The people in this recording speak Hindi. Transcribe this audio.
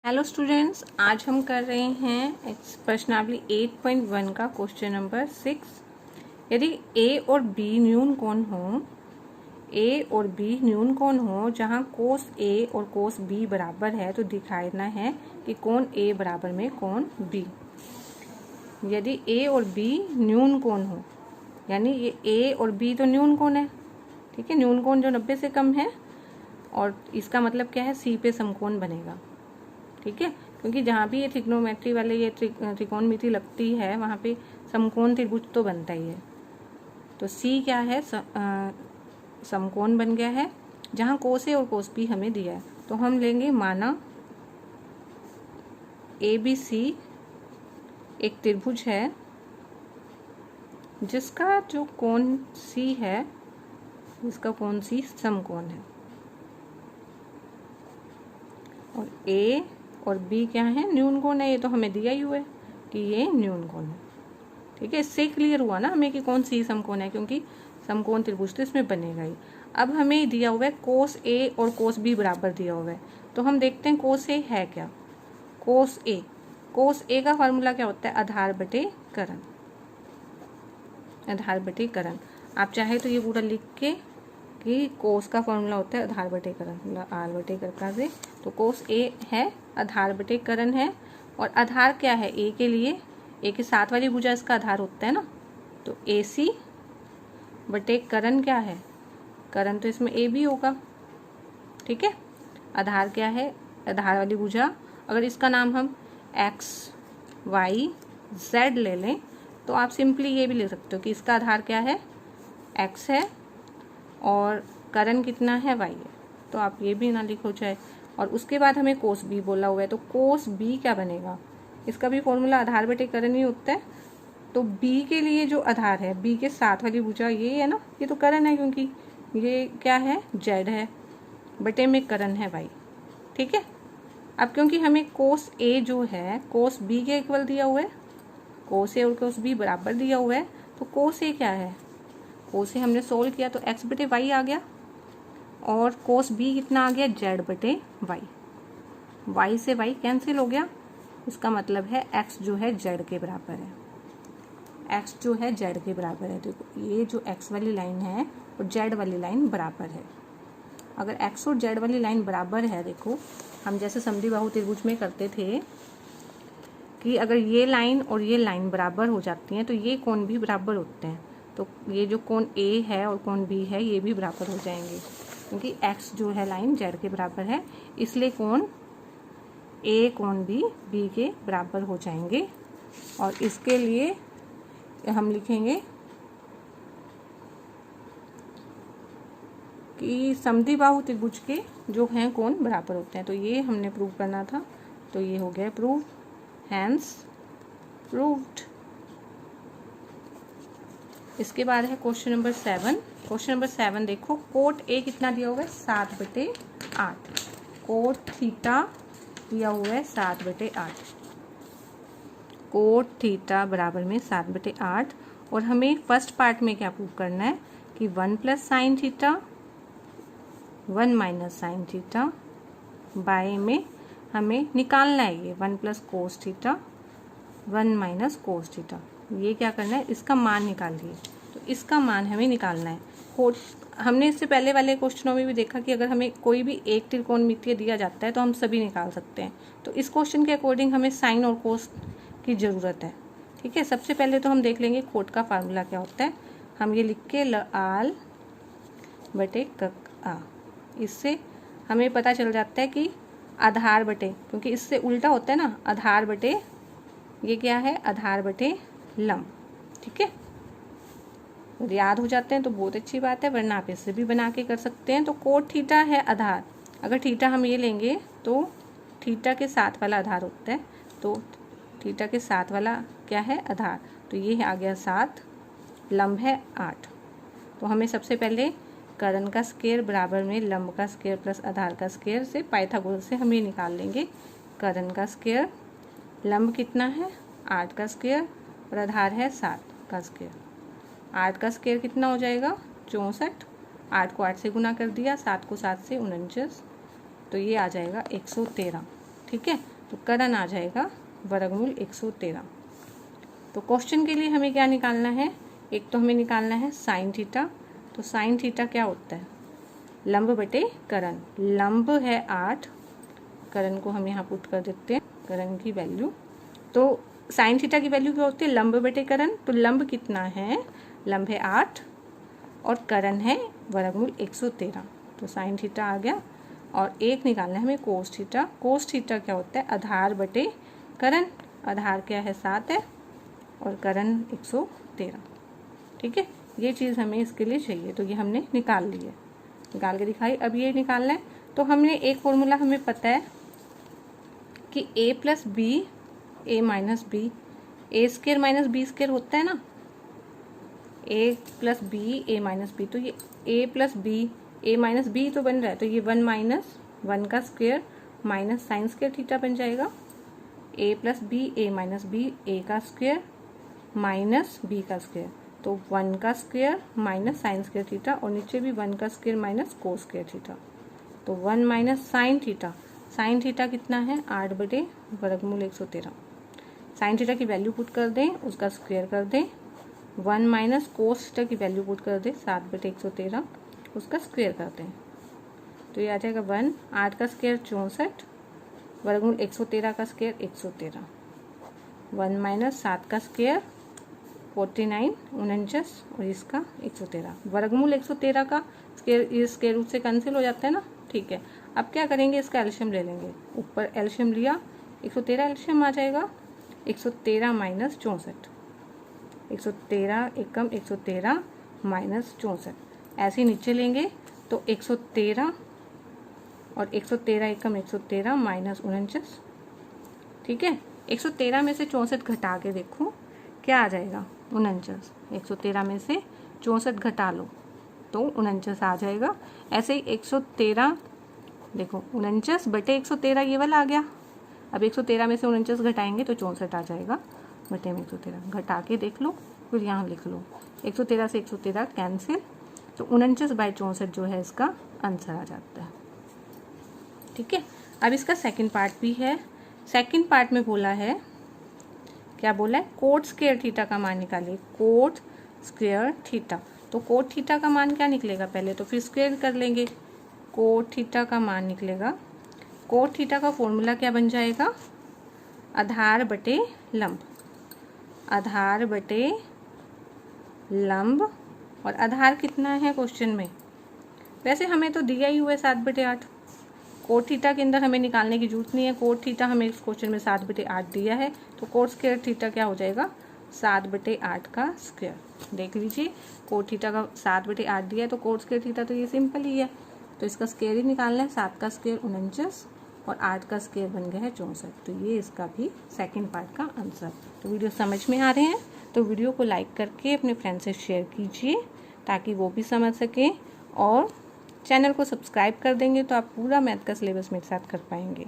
हेलो स्टूडेंट्स, आज हम कर रहे हैं प्रश्नावली 8.1 का क्वेश्चन नंबर 6। यदि ए और बी न्यून कोण हो जहां कोस ए और कोस बी बराबर है तो दिखाना है कि कोण ए बराबर में कोण बी। यदि ए और बी न्यून कोण हो, यानी ये ए और बी तो न्यून कोण है, ठीक है। न्यून कोण जो 90 से कम है, और इसका मतलब क्या है, सी पे समकोण बनेगा, ठीक है। क्योंकि जहाँ भी ये ट्रिग्नोमेट्री वाले ये त्रिकोणमिति लगती है वहाँ पे समकोण त्रिभुज तो बनता ही है। तो सी क्या है, समकोण बन गया है जहाँ कोस ए और कोस बी हमें दिया है। तो हम लेंगे, माना ए बी सी एक त्रिभुज है जिसका जो कोण सी है, इसका कोण सी समकोण है, और ए और बी क्या है, न्यून कोण है। ये तो हमें दिया ही हुआ है कि ये न्यून कोण है, ठीक है। इससे क्लियर हुआ ना हमें कि कौन सी समकोण है, क्योंकि समकोण त्रिभुज तो इसमें बनेगा ही। अब हमें दिया हुआ है कोस ए और कोस बी बराबर दिया हुआ है, तो हम देखते हैं कोस ए है क्या। कोस ए का फॉर्मूला क्या होता है, आधार बटे करण। आधार बटे करण, आप चाहे तो ये पूरा लिख के कि कोस का फॉर्मूला होता है आधार बटे करण, आर बटे करका से। तो कोस ए है, आधार बटे करण है, और आधार क्या है ए के लिए, ए के साथ वाली भुजा इसका आधार होता है ना, तो ए सी बटे करण क्या है, करण तो इसमें ए बी होगा, ठीक है। आधार क्या है, आधार वाली भुजा, अगर इसका नाम हम एक्स वाई जेड ले लें तो आप सिंपली ये भी ले सकते हो कि इसका आधार क्या है, एक्स है, और करण कितना है, वाई है। तो आप ये भी ना लिखो चाहे। और उसके बाद हमें कोस बी बोला हुआ है, तो कोस बी क्या बनेगा, इसका भी फॉर्मूला आधार बटे करण ही होता है। तो बी के लिए जो आधार है, बी के साथ वाली भुजा ये है ना, ये तो करण है, क्योंकि ये क्या है, जेड है, बटे में करण है वाई, ठीक है। अब क्योंकि हमें कोस ए जो है कोस बी के इक्वल दिया हुआ है, कोस ए और कोस बी बराबर दिया हुआ है, तो कोस ए क्या है, कोस ए हमने सोल्व किया तो एक्स बटे वाई आ गया, और कोस बी कितना आ गया, जेड बटे वाई। वाई से वाई कैंसिल हो गया, इसका मतलब है एक्स जो है जेड के बराबर है, एक्स जो है जेड के बराबर है। देखो ये जो एक्स वाली लाइन है और जेड वाली लाइन बराबर है। अगर एक्स और जेड वाली लाइन बराबर है, देखो हम जैसे समद्विबाहु त्रिभुज में करते थे कि अगर ये लाइन और ये लाइन बराबर हो जाती हैं तो ये कोण भी बराबर होते हैं। तो ये जो कोण ए है और कोण बी है ये भी बराबर हो जाएंगे, क्योंकि एक्स जो है लाइन जेड के बराबर है, इसलिए कोण ए कोण बी के बराबर हो जाएंगे। और इसके लिए हम लिखेंगे कि समद्विबाहु त्रिभुज के जो हैं कोण बराबर होते हैं। तो ये हमने प्रूव करना था, तो ये हो गया प्रूव, हैंस प्रूव्ड। इसके बाद है क्वेश्चन नंबर 7। क्वेश्चन नंबर 7 देखो, कोट ए कितना दिया हुआ है, 7/8। कोट थीटा दिया हुआ है 7/8, कोट थीटा बराबर में 7/8। और हमें फर्स्ट पार्ट में क्या प्रूव करना है कि 1 + sin theta 1 - sin theta by में हमें निकालना है ये 1 + cos थीटा 1 - cos थीटा। ये क्या करना है, इसका मान निकालिए। तो इसका मान हमें निकालना है। हमने इससे पहले वाले क्वेश्चनों में भी देखा कि अगर हमें कोई भी एक त्रिकोणमितीय दिया जाता है तो हम सभी निकाल सकते हैं। तो इस क्वेश्चन के अकॉर्डिंग हमें साइन और कोस की ज़रूरत है, ठीक है। सबसे पहले तो हम देख लेंगे कोट का फार्मूला क्या होता है। हम ये लिख के आल बटे कक आ, इससे हमें पता चल जाता है कि आधार बटे, क्योंकि इससे उल्टा होता है ना, आधार बटे ये क्या है, आधार बटे लंब, ठीक है। यदि याद हो जाते हैं तो बहुत अच्छी बात है, वरना आप इससे भी बना के कर सकते हैं। तो कोट थीटा है आधार, अगर थीटा हम ये लेंगे तो थीटा के साथ वाला आधार होता है, तो थीटा के साथ वाला क्या है, आधार। तो ये आ गया 7, लंब है 8। तो हमें सबसे पहले करण का स्क्वायर बराबर में लंब का स्क्वायर प्लस आधार का स्क्वायर से पाइथागोरस से हम ये निकाल लेंगे। करण का स्क्वायर, लंब कितना है 8 का स्क्वायर, और आधार है 7 का स्क्वायर। 8 का स्क्वायर कितना हो जाएगा, 64। 8 को 8 से गुना कर दिया, 7 को 7 से 49, तो ये आ जाएगा 113, ठीक है। तो करण आ जाएगा वर्गमूल 113। तो क्वेश्चन के लिए हमें क्या निकालना है, एक तो हमें निकालना है साइन थीटा। तो साइन थीटा क्या होता है, लंब बटे करण। लंब है 8, करण को हम यहाँ पुट कर देते हैं, करण की वैल्यू। तो साइन थीटा की वैल्यू क्या होती है, लंब बटे करण। तो लंब कितना है, लंब है 8 और करण है वर्गमूल 113। तो साइन थीटा आ गया। और एक निकालना है हमें कोस थीटा। कोस थीटा क्या होता है, आधार बटे करण। आधार क्या है 7 है और करण 113। ठीक है, ये चीज़ हमें इसके लिए चाहिए, तो ये हमने निकाल ली है, निकाल के दिखाई। अब ये निकालना है तो हमने एक फॉर्मूला हमें पता है कि a plus B A minus B, A square minus B square होता है ना, a plus B A minus B. तो ये a plus B A minus B तो बन रहा है, तो ये 1 माइनस 1 का square minus sine square theta बन जाएगा। a plus B A minus B, A का स्क्वायर माइनस बी का स्क्वायर, तो 1 का square minus sine square theta, और नीचे भी 1 का square minus cos square theta. तो 1 minus sine theta, sine theta कितना है 8 बटे वर्गमूल 113। साइन थीटा की वैल्यू पुट कर दें, उसका स्क्वायर कर दें। 1 माइनस कोस थीटा की वैल्यू पुट कर दें 7 बटे 113, उसका स्क्वायर करते हैं। तो ये आ जाएगा 1, 8 का स्क्वायर 64, वर्गमूल 113 का स्क्वायर 113, 1 माइनस 7 का स्क्वायर 49 49, और इसका 113। वर्गमूल 113 का स्क्वायर इस स्क्वायर रूट से कैंसिल हो जाता है ना। ठीक है, अब क्या करेंगे, इसका एलशियम ले लेंगे। ऊपर एलशियम लिया, 113 एलशियम आ जाएगा, 113 माइनस 64, 113 एकम 113 माइनस 64। ऐसे नीचे लेंगे तो 113 और 113 एकम 113 माइनस 49। ठीक है, 113 में से 64 घटा के देखो क्या आ जाएगा, 49। 113 में से 64 घटा लो तो 49 आ जाएगा। ऐसे ही 113 देखो, 49 बटे 113 ये वाला आ गया। अब 113 में से 49 घटाएंगे तो 64 आ जाएगा बटे में 113। घटा के देख लो, फिर यहाँ लिख लो, 113 से 113 कैंसिल, तो 49 बाई 64 जो है इसका आंसर आ जाता है। ठीक है, अब इसका सेकंड पार्ट भी है। सेकंड पार्ट में बोला है, क्या बोला है, कोट स्क्वायर थीटा का मान निकालिए। कोट स्क्वायर थीटा, तो कोट थीटा का मान क्या निकलेगा, पहले तो फिर स्क्वायर कर लेंगे। कोट थीटा का मान निकलेगा, कोट थीटा का फॉर्मूला क्या बन जाएगा, आधार बटे लंब। आधार बटे लंब, और आधार कितना है क्वेश्चन में, वैसे हमें तो दिया ही हुआ है 7 बटे 8। कोट थीटा के अंदर हमें निकालने की जरूरत नहीं है, कोट थीटा हमें इस क्वेश्चन में 7 बटे 8 दिया है, तो कोट स्क्वायर थीटा क्या हो जाएगा, 7 बटे 8 का स्क्वायर। देख लीजिए, कोट थीटा का 7 बटे 8 दिया है, तो कोट स्क्वायर थीटा तो ये सिंपल ही है, तो इसका स्क्वायर ही निकालना है। 7 का स्क्वायर 49 और 8 का स्क्वायर बन गया है 64। तो ये इसका भी सेकंड पार्ट का आंसर। तो वीडियो समझ में आ रहे हैं तो वीडियो को लाइक करके अपने फ्रेंड से शेयर कीजिए ताकि वो भी समझ सकें, और चैनल को सब्सक्राइब कर देंगे तो आप पूरा मैथ का सिलेबस मेरे साथ कर पाएंगे।